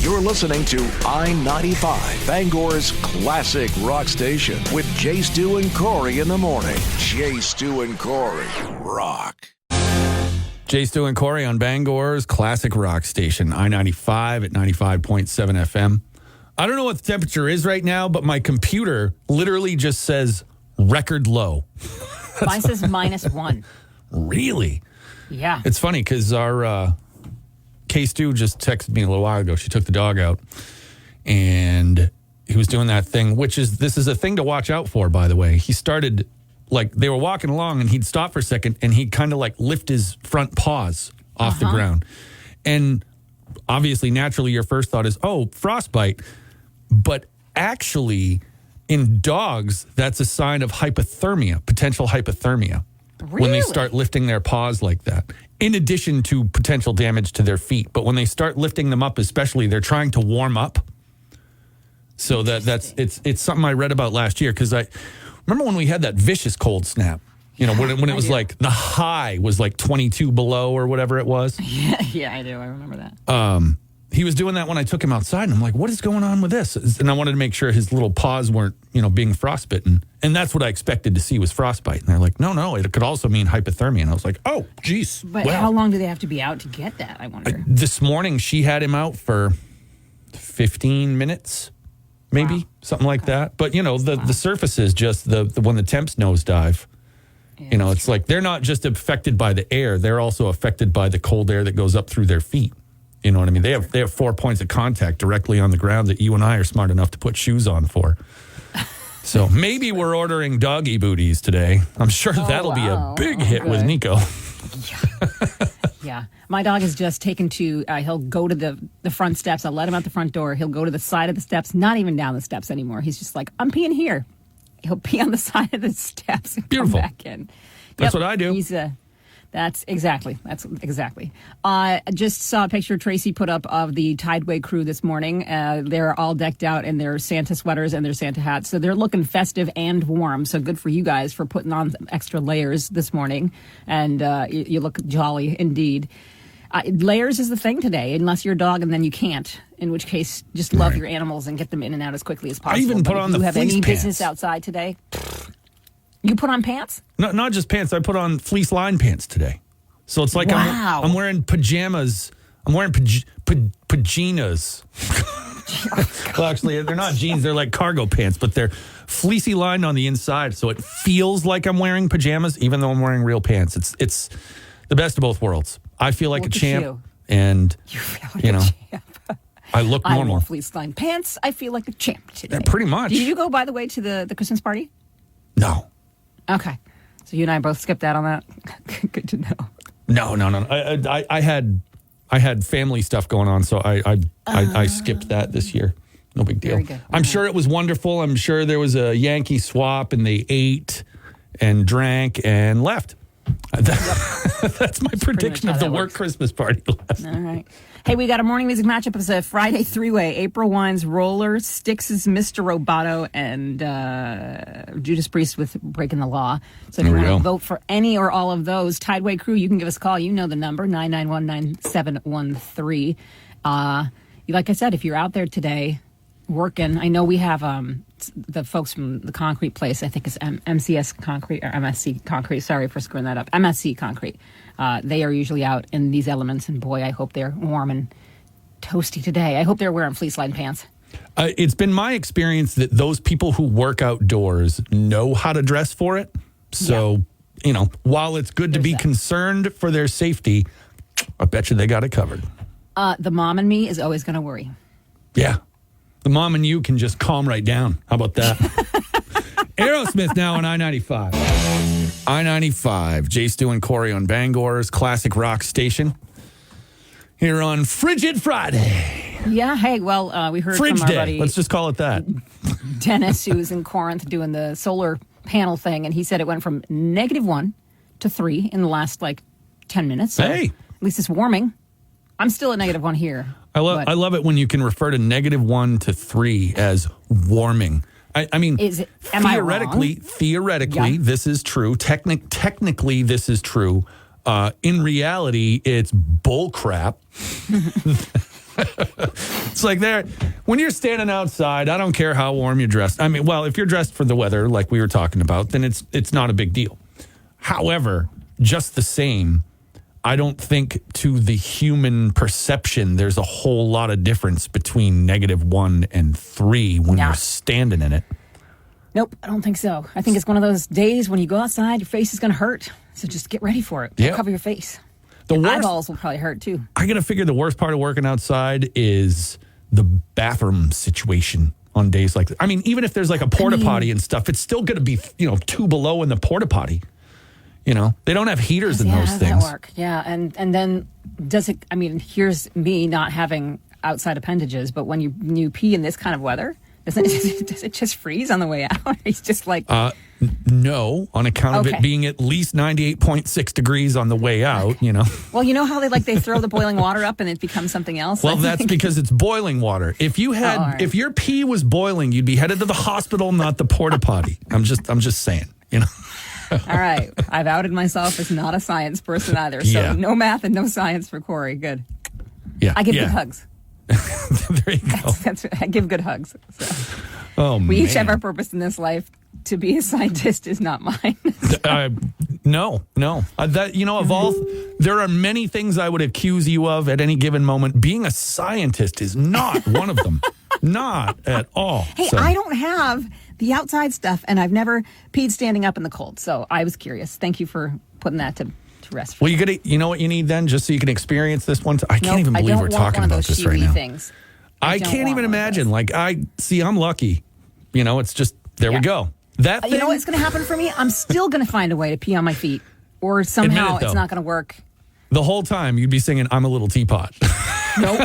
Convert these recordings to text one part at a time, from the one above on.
You're listening to I-95, Bangor's classic rock station with Jay Stu and Corey in the morning. Jay Stu and Corey rock. Jay Stu and Corey on Bangor's classic rock station, I-95 at 95.7 FM. I don't know what the temperature is right now, but my computer literally just says record low. Mine says -1. Really? Yeah. It's funny because our K-Stu just texted me a little while ago. She took the dog out, and he was doing that thing, this is a thing to watch out for, by the way. He started, like, they were walking along, and he'd stop for a second, and he'd kind of, like, lift his front paws off the ground. And obviously, naturally, your first thought is, oh, frostbite. But actually, in dogs, that's a sign of hypothermia, potential hypothermia. Really? When they start lifting their paws like that, in addition to potential damage to their feet. But when they start lifting them up, especially, they're trying to warm up. So it's something I read about last year, because I remember when we had that vicious cold snap. You know, when it was like the high was like 22 below or whatever it was. Yeah, I do. I remember that. He was doing that when I took him outside, and I'm like, what is going on with this? And I wanted to make sure his little paws weren't, being frostbitten. And that's what I expected to see was frostbite. And they're like, no, it could also mean hypothermia. And I was like, oh, geez. But how long do they have to be out to get that, I wonder? This morning, she had him out for 15 minutes, maybe, something like that. But, the surface is just the when the temps nosedive. Yeah, it's true. Like they're not just affected by the air. They're also affected by the cold air that goes up through their feet. You know what I mean? They have 4 points of contact directly on the ground that you and I are smart enough to put shoes on for. So maybe we're ordering doggy booties today. I'm sure that'll be a big hit with Nico. Yeah. My dog is just taken to, he'll go to the front steps. I'll let him out the front door. He'll go to the side of the steps, not even down the steps anymore. He's just like, I'm peeing here. He'll pee on the side of the steps and Beautiful. come back in. That's what I do. That's exactly. Just saw a picture Tracy put up of the Tideway crew this morning. They're all decked out in their Santa sweaters and their Santa hats. So they're looking festive and warm. So good for you guys for putting on some extra layers this morning. And you look jolly indeed. Layers is the thing today, unless you're a dog, and then you can't. In which case, just love your animals and get them in and out as quickly as possible. I even put on the fleece pants. You have any business outside today? You put on pants? No, not just pants. I put on fleece line pants today. So it's like I'm wearing pajamas. I'm wearing paginas. Well, actually, they're not jeans. They're like cargo pants, but they're fleecy lined on the inside. So it feels like I'm wearing pajamas, even though I'm wearing real pants. It's the best of both worlds. I feel like a champ. And, you feel like a champ. I look normal. I wore fleece-lined pants. I feel like a champ today. Yeah, pretty much. Did you go, by the way, to the Christmas party? No. Okay. So you and I both skipped out on that? Good to know. No. I had family stuff going on, so I skipped that this year. No big deal. Very good. I'm sure it was wonderful. I'm sure there was a Yankee swap, and they ate and drank and left. That's my prediction of the work Christmas party last night. All right. Hey, we got a morning music matchup. It's a Friday three-way. April Wine's Roller, Styx's Mr. Roboto, and Judas Priest with Breaking the Law. So if you want to vote for any or all of those, Tideway crew, you can give us a call. You know the number, 991-9713. Like I said, if you're out there today working, I know we have the folks from the concrete place, I think it's MCS Concrete or MSC Concrete. Sorry for screwing that up. MSC Concrete. They are usually out in these elements, and boy, I hope they're warm and toasty today. I hope they're wearing fleece-lined pants. It's been my experience that those people who work outdoors know how to dress for it. So, while it's good to be concerned for their safety, I bet you they got it covered. The mom and me is always going to worry. Yeah. The mom and you can just calm right down. How about that? Aerosmith now on I-95. I-95, Jay Stu and Corey on Bangor's classic rock station. Here on Frigid Friday. Yeah, hey, well, we heard Fridge from our Day. buddy Let's just call it that. Dennis, who was in Corinth doing the solar panel thing, and he said it went from -1 to 3 in the last, 10 minutes. So hey. At least it's warming. I'm still at -1 here. I love it when you can refer to -1 to 3 as warming. I mean, theoretically, This is true. Technically, this is true. In reality, it's bull crap. It's like when you're standing outside, I don't care how warm you're dressed. I mean, well, if you're dressed for the weather, like we were talking about, then it's not a big deal. However, just the same, I don't think to the human perception, there's a whole lot of difference between -1 and 3 when you're standing in it. Nope, I don't think so. I think it's one of those days when you go outside, your face is going to hurt. So just get ready for it. Yeah. Cover your face. The eyeballs will probably hurt too. I got to figure the worst part of working outside is the bathroom situation on days like that. I mean, even if there's like a porta potty and stuff, it's still going to be, 2 below in the porta potty. They don't have heaters in those things. That work? Yeah, and then does it? I mean, here's me not having outside appendages, but when you pee in this kind of weather, does it just freeze on the way out? It's just like no, on account of it being at least 98.6 degrees on the way out. Well, you know how they throw the boiling water up and it becomes something else. Well, that's because it's boiling water. If you had, if your pee was boiling, you'd be headed to the hospital, not the porta potty. I'm just saying. All right. I've outed myself as not a science person either. So no math and no science for Corey. Good. Yeah. I give good hugs. There you go. I give good hugs. So. We each have our purpose in this life. To be a scientist is not mine. No. There are many things I would accuse you of at any given moment. Being a scientist is not one of them. Not at all. Hey, I don't have the outside stuff, and I've never peed standing up in the cold. So I was curious. Thank you for putting that to rest. Well, you know what you need then, just so you can experience this one. I can't even believe we're talking about this right now. Things. I can't even imagine. I'm lucky. It's just there we go. That thing, you know what's going to happen for me? I'm still going to find a way to pee on my feet, or somehow it's not going to work. The whole time you'd be singing "I'm a Little Teapot." Nope.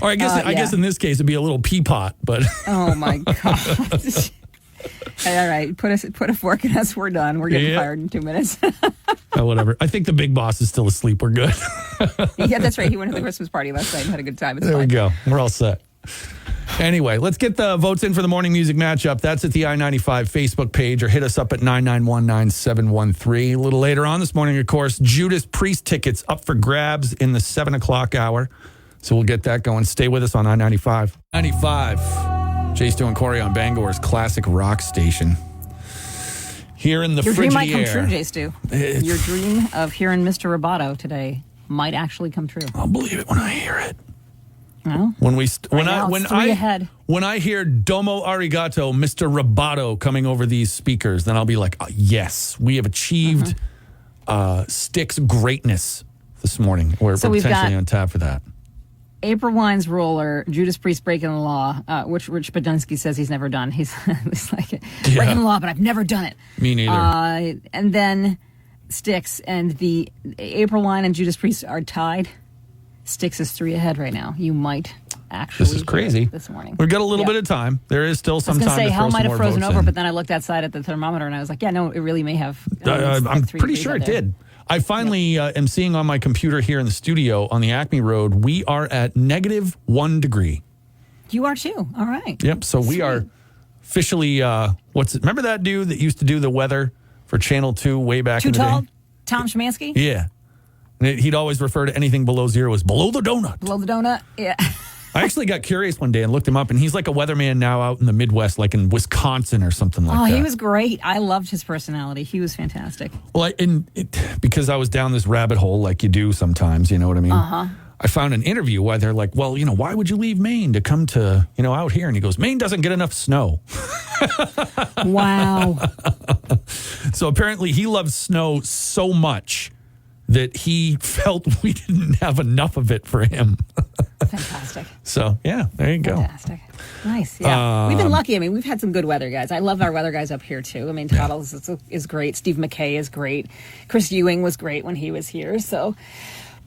Or I guess in this case it'd be a little peapot, but oh my god! All right, put a fork in us. We're done. We're getting fired in 2 minutes. Whatever. I think the big boss is still asleep. We're good. Yeah, that's right. He went to the Christmas party last night and had a good time. It's there fine. We go. We're all set. Anyway, let's get the votes in for the morning music matchup. That's at the I-95 Facebook page, or hit us up at 9919713. A little later on this morning, of course, Judas Priest tickets up for grabs in the 7 o'clock hour. So we'll get that going. Stay with us on I-95. 95. Jay Stu and Corey on Bangor's classic rock station. Here in the Your frigid dream might come air. true, Jay Stu. Your dream of hearing Mr. Roboto today might actually come true. I'll believe it when I hear it. Well, when I hear Domo Arigato, Mr. Roboto coming over these speakers, then I'll be like, oh, yes, we have achieved Styx greatness this morning. We're potentially on tap for that. April Wine's Roller, Judas Priest Breaking the Law, which Rich Badunski says he's never done. He's like, breaking the law, but I've never done it. Me neither. And then Styx, and the April Wine and Judas Priest are tied. Styx is 3 ahead right now. You might actually. This is crazy. This morning. We've got a little bit of time. There is still some time to throw some more votes in. Hell might have frozen over, but then I looked outside at the thermometer and I was like, yeah, no, it really may have. I'm pretty sure it did. I finally am seeing on my computer here in the studio on the Acme Road, we are at -1 degree. You are too. All right. Yep. So we are officially, remember that dude that used to do the weather for Channel 2 way back in the day? Tom Szymanski? Yeah. And he'd always refer to anything below zero as below the donut. Below the donut? Yeah. I actually got curious one day and looked him up, and he's like a weatherman now out in the Midwest, like in Wisconsin or something like that. Oh, he was great. I loved his personality. He was fantastic. Well, because I was down this rabbit hole like you do sometimes, you know what I mean? Uh-huh. I found an interview where they're like, well, why would you leave Maine to come to, out here? And he goes, Maine doesn't get enough snow. Wow. So apparently he loves snow so much that he felt we didn't have enough of it for him. Fantastic. So, yeah, there you go. Fantastic. Nice. Yeah. We've been lucky. I mean, we've had some good weather guys. I love our weather guys up here, too. I mean, Toddle is great. Steve McKay is great. Chris Ewing was great when he was here. So,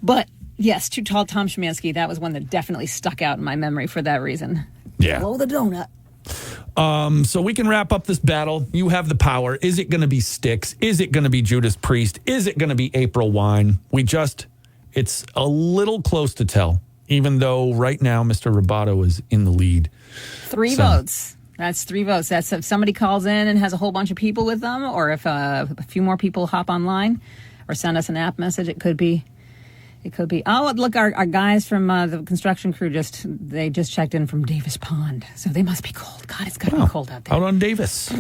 but yes, Too Tall Tom Szymanski, that was one that definitely stuck out in my memory for that reason. Yeah. Below the donut. So we can wrap up this battle. You have the power. Is it going to be Styx? Is it going to be Judas Priest? Is it going to be April Wine? It's a little close to tell, even though right now Mr. Roboto is in the lead. 3 votes. That's 3 votes. That's if somebody calls in and has a whole bunch of people with them, or if a few more people hop online. or send us an app message. It could be. Oh, look, our guys from the construction crew just checked in from Davis Pond. So they must be cold. God, it's got to be cold out there. Out on Davis.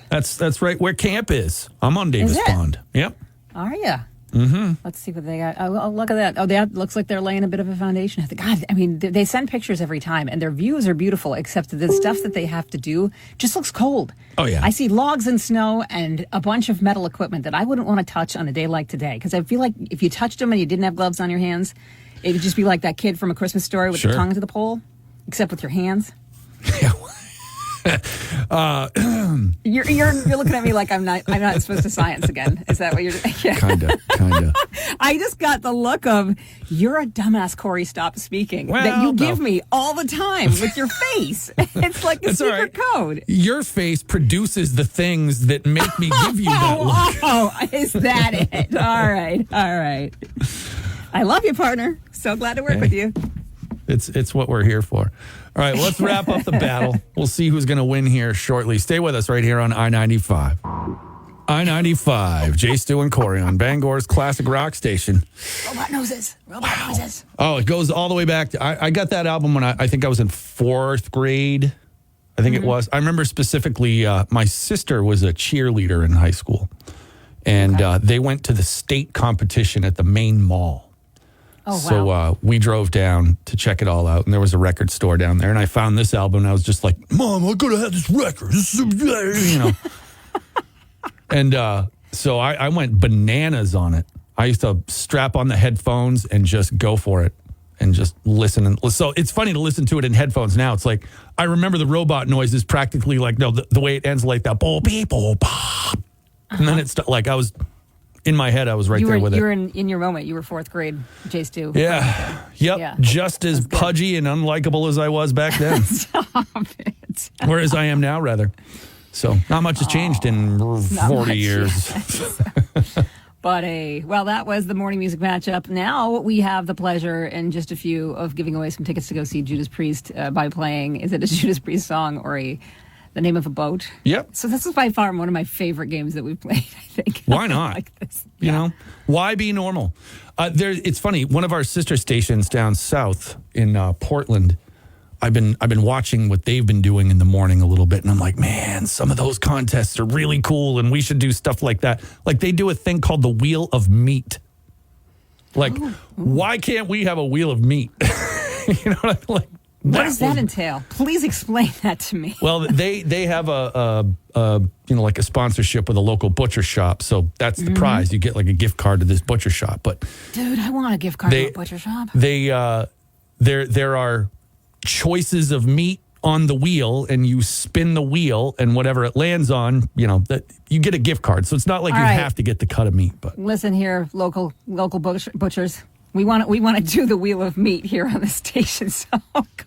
That's right where camp is. I'm on Davis Pond. Yep. Are you? Mm-hmm. Let's see what they got. Oh, look at that. Oh, that looks like they're laying a bit of a foundation. God, I mean, they send pictures every time, and their views are beautiful, except the stuff that they have to do just looks cold. Oh, yeah. I see logs and snow and a bunch of metal equipment that I wouldn't want to touch on a day like today, because I feel like if you touched them and you didn't have gloves on your hands, it would just be like that kid from A Christmas Story with the tongue to the pole, except with your hands. Yeah. You're looking at me like I'm not supposed to science again. Is that what you're? Yeah. Kinda. I just got the look of you're a dumbass, Corey. Stop speaking. Well, that you give me all the time with your face. It's like a secret code. Your face produces the things that make me give you that look. Oh, is that it? All right. I love you, partner. So glad to work with you. It's what we're here for. All right, let's wrap up the battle. We'll see who's going to win here shortly. Stay with us right here on I-95. I-95, Jay, Stu, and Corey on Bangor's classic rock station. Robot noses. Oh, it goes all the way back. I got that album when I think I was in 4th grade. I think it was. I remember specifically my sister was a cheerleader in high school. And they went to the state competition at the main mall. Oh, wow. So we drove down to check it all out, and there was a record store down there, and I found this album, and I was just like, Mom, I gotta have this record. And so I went bananas on it. I used to strap on the headphones and just go for it and just listen. So it's funny to listen to it in headphones now. It's like, I remember the robot noises practically like, the way it ends like that, bo beep, bo pop. And then it's like I was... In my head, I was right there with it. You were in your moment. You were 4th grade, Jay Stu. Yeah. Yep. Yeah. Just as pudgy and unlikable as I was back then. Stop it. Whereas I am now, rather. So not much has changed in 40 years. But that was the morning music matchup. Now we have the pleasure in just a few of giving away some tickets to go see Judas Priest by playing. Is it a Judas Priest song or the name of a boat? Yep. So this is by far one of my favorite games that we've played, I think. Why not? Like this. You know, why be normal? It's funny. One of our sister stations down south in Portland, I've been watching what they've been doing in the morning a little bit, and I'm like, man, some of those contests are really cool, and we should do stuff like that. Like they do a thing called the Wheel of Meat. Like, why can't we have a Wheel of Meat? You know what I mean? Like, what does that entail? Please explain that to me. Well, they have a like a sponsorship with a local butcher shop, so that's the prize. You get like a gift card to this butcher shop. But dude, I want a gift card to a butcher shop. There are choices of meat on the wheel, and you spin the wheel, and whatever it lands on, that you get a gift card. So it's not like have to get the cut of meat. But listen here, local butchers. We want to do the Wheel of Meat here on the station. So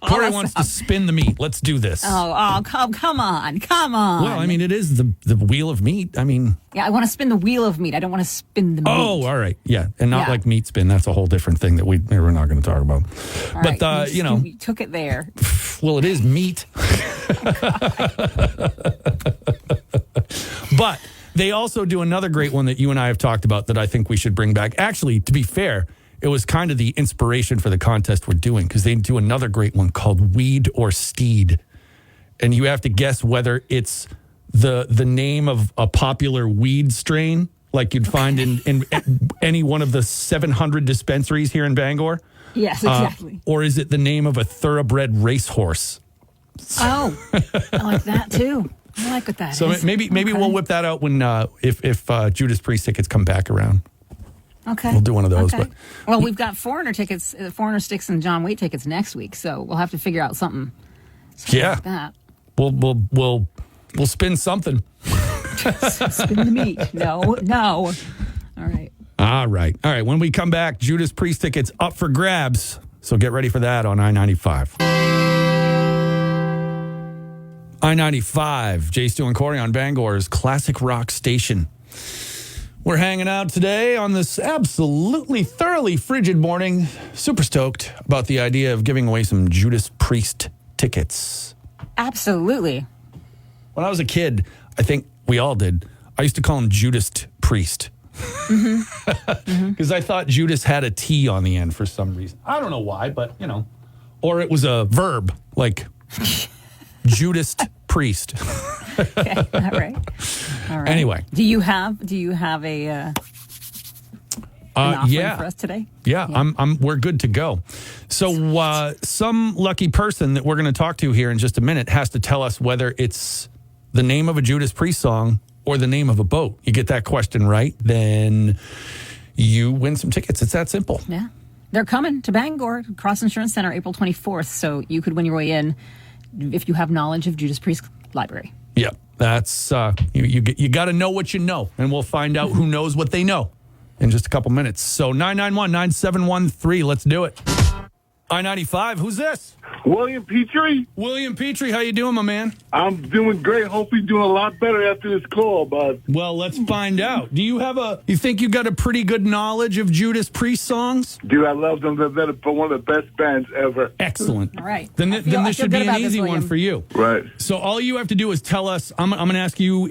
Corey wants to spin the meat. Let's do this. Oh, come on. Well, I mean, it is the Wheel of Meat. I mean, yeah, I want to spin the Wheel of Meat. I don't want to spin the meat. Oh, all right, yeah, and not like meat spin. That's a whole different thing that we're not going to talk about. All but right, you took it there. Well, it is meat. But they also do another great one that you and I have talked about that I think we should bring back. Actually, to be fair, it was kind of the inspiration for the contest we're doing, because they do another great one called Weed or Steed. And you have to guess whether it's the name of a popular weed strain, like you'd find in any one of the 700 dispensaries here in Bangor. Yes, exactly. Or is it the name of a thoroughbred racehorse? Oh, I like that too. I like what that is. So maybe we'll whip that out when if Judas Priest tickets come back around. Okay. We'll do one of those. Okay. But well, we've got Foreigner tickets, Foreigner Sticks and John Waite tickets next week, so we'll have to figure out something like that. We'll spin something. Spin the meat. No. All right. When we come back, Judas Priest tickets up for grabs. So get ready for that on I-95. I-95, Jay, Stu, and Corey on Bangor's classic rock station. We're hanging out today on this absolutely thoroughly frigid morning. Super stoked about the idea of giving away some Judas Priest tickets. Absolutely. When I was a kid, I think we all did, I used to call him Judas Priest. Because I thought Judas had a T on the end for some reason. I don't know why, but, or it was a verb, like Judas priest. Okay, all right. Anyway. Do you have a an offering for us today? Yeah. We're good to go. So some lucky person that we're going to talk to here in just a minute has to tell us whether it's the name of a Judas Priest song or the name of a boat. You get that question right, then you win some tickets. It's that simple. Yeah. They're coming to Bangor, Cross Insurance Center, April 24th. So you could win your way in if you have knowledge of Judas Priest Library. Yeah, that's, you got to know what you know, and we'll find out who knows what they know in just a couple minutes. So 991-9713, let's do it. I-95, who's this? William Petrie. William Petrie, how you doing, my man? I'm doing great. Hopefully doing a lot better after this call, bud. Well, let's find out. Do you think you got a pretty good knowledge of Judas Priest songs? Dude, I love them. They're one of the best bands ever. Excellent. All right. Then this should be an easy one for you. Right. So all you have to do is tell us, I'm going to ask you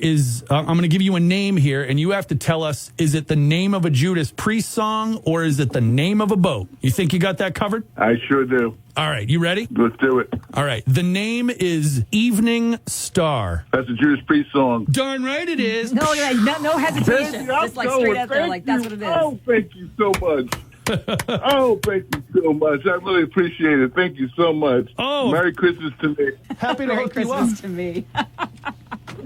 I'm going to give you a name here, and you have to tell us, is it the name of a Judas Priest song, or is it the name of a boat? You think you got that covered? I sure do. All right, you ready? Let's do it. All right, the name is Evening Star. That's a Judas Priest song. Darn right it is. No hesitation. Just like straight out there, like that's what it is. Oh, thank you so much. Oh, thank you so much. I really appreciate it. Thank you so much. Oh. Merry Christmas to me. Happy to Merry hook you up. Christmas to me.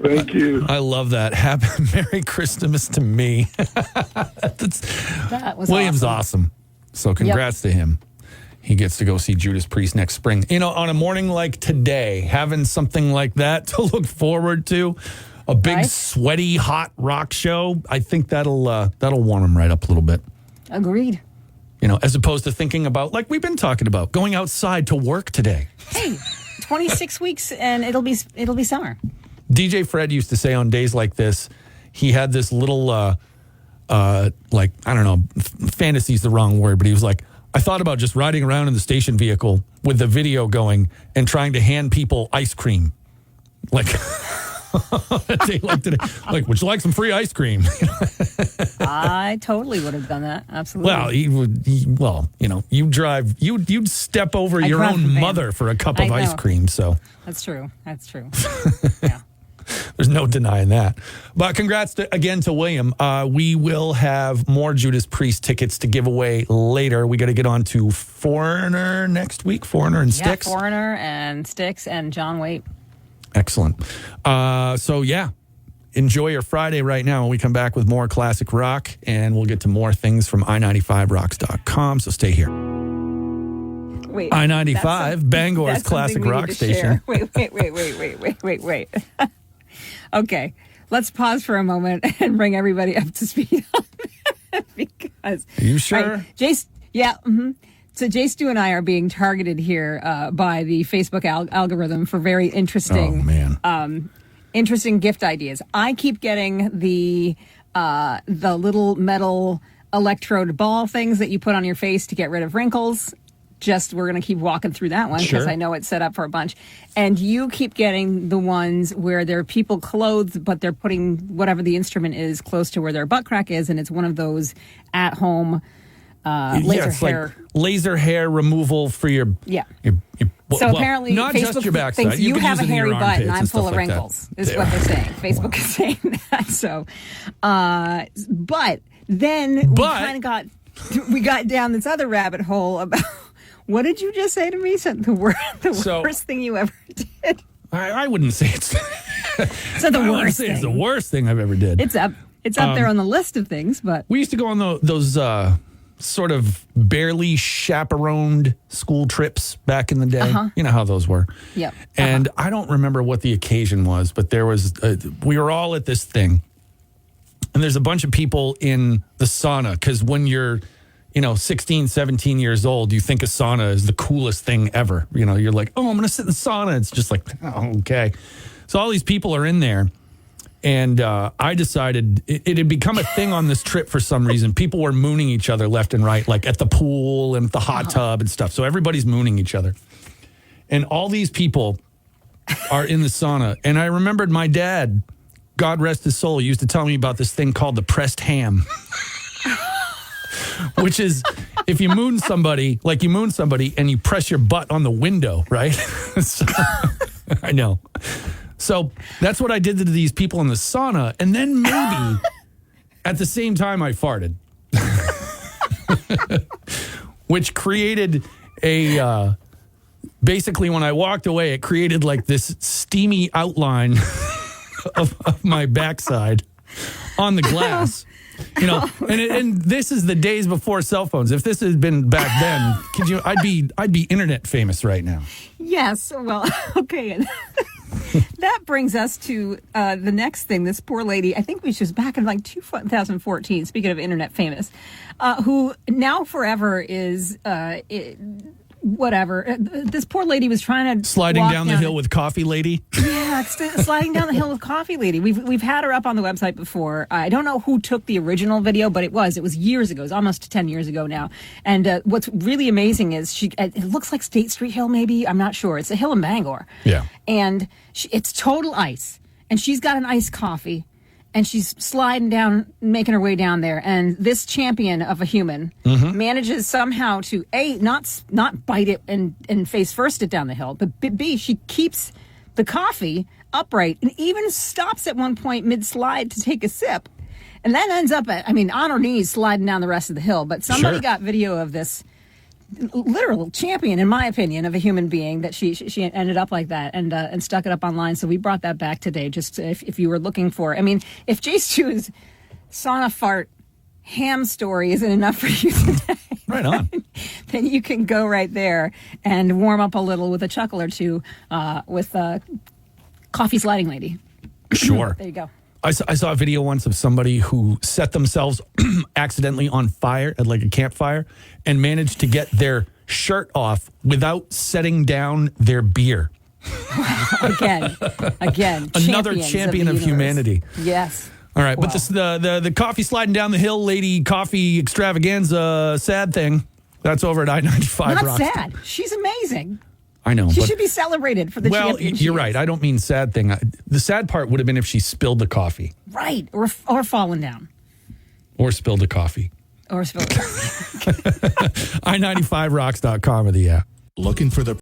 Thank you. I love that. Happy Merry Christmas to me. That was William's awesome. So congrats to him. He gets to go see Judas Priest next spring. On a morning like today, having something like that to look forward to, a big, sweaty, hot rock show, I think that'll warm him right up a little bit. Agreed. As opposed to thinking about, like we've been talking about, going outside to work today. Hey, 26 weeks and it'll be summer. DJ Fred used to say on days like this, he had this little, I don't know, fantasy's the wrong word, but he was like, I thought about just riding around in the station vehicle with the video going and trying to hand people ice cream. Like, a day like today. Like, would you like some free ice cream? I totally would have done that. Absolutely. Well, you'd step over your own mother for a cup of ice cream. So That's true. Yeah. There's no denying that. But congrats again to William. We will have more Judas Priest tickets to give away later. We got to get on to Foreigner next week. Foreigner and Styx. Foreigner and Styx and John Waite. Excellent. Enjoy your Friday right now when we come back with more classic rock, and we'll get to more things from i95rocks.com. So stay here. Wait, I-95, Bangor's classic rock station. Wait. Okay, let's pause for a moment and bring everybody up to speed on that because... Are you sure? Right, Jace, yeah. Mm-hmm. So Jay Stu and I are being targeted here by the Facebook algorithm for very interesting, interesting gift ideas. I keep getting the little metal electrode ball things that you put on your face to get rid of wrinkles. We're going to keep walking through that one because I know it's set up for a bunch. And you keep getting the ones where they're people clothed, but they're putting whatever the instrument is close to where their butt crack is, and it's one of those at-home laser hair. Like laser hair removal for your... Yeah. So apparently not Facebook just your backside. thinks you have a hairy butt and I'm full of like wrinkles, is what they're saying. Facebook is saying that. So, but then we got down this other rabbit hole about... What did you just say to me? The worst thing you ever did. I wouldn't say it's. It's not the worst thing. It's the worst thing I've ever did. It's up there on the list of things, but we used to go on those sort of barely chaperoned school trips back in the day. You know how those were. Yep. And I don't remember what the occasion was, but there was we were all at this thing, and there's a bunch of people in the sauna because when you're 16, 17 years old, you think a sauna is the coolest thing ever. You're like, oh, I'm going to sit in the sauna. It's just like, oh, okay. So all these people are in there. And I decided it had become a thing on this trip for some reason. People were mooning each other left and right, like at the pool and the hot tub and stuff. So everybody's mooning each other. And all these people are in the sauna. And I remembered my dad God rest his soul, used to tell me about this thing called the pressed ham. Which is if you moon somebody and you press your butt on the window, right? So, I know. So that's what I did to these people in the sauna. And then maybe at the same time I farted. Which created basically when I walked away, it created like this steamy outline of my backside on the glass. And this is the days before cell phones. If this had been back then, I'd be internet famous right now. Yes. Well, okay. That brings us to the next thing. This poor lady, I think she was back in like 2014, speaking of internet famous, who now forever is whatever. This poor lady was trying to sliding down the hill with Coffee Lady. Yeah, sliding down the hill with Coffee Lady. We've had her up on the website before. I don't know who took the original video, but it was years ago. It was almost 10 years ago now. And what's really amazing is it looks like State Street Hill, maybe. I'm not sure. It's a hill in Bangor. Yeah. And it's total ice. And she's got an iced coffee. And she's sliding down, making her way down there. And this champion of a human manages somehow to, A, not bite it and face first it down the hill, but B, she keeps the coffee upright and even stops at one point mid-slide to take a sip. And then ends up on her knees sliding down the rest of the hill. But somebody got video of this literal champion, in my opinion, of a human being that she ended up like that and stuck it up online. So we brought that back today. Just if you were looking for, if Jay Stu's sauna fart ham story isn't enough for you today, right on, then you can go right there and warm up a little with a chuckle or two with Coffee Sliding Lady. Sure. There you go. I saw a video once of somebody who set themselves accidentally on fire at like a campfire and managed to get their shirt off without setting down their beer. Again, another champion of humanity. Yes. All right, but this the coffee sliding down the hill lady coffee extravaganza sad thing, that's over at I-95 Not Rocks. sad. She's amazing. I know. She should be celebrated for the champion. Well, you're right. I don't mean sad thing. The sad part would have been if she spilled the coffee. Right. Or fallen down. Or spilled the coffee. Or spilled the coffee. I95rocks.com or the app. Looking for the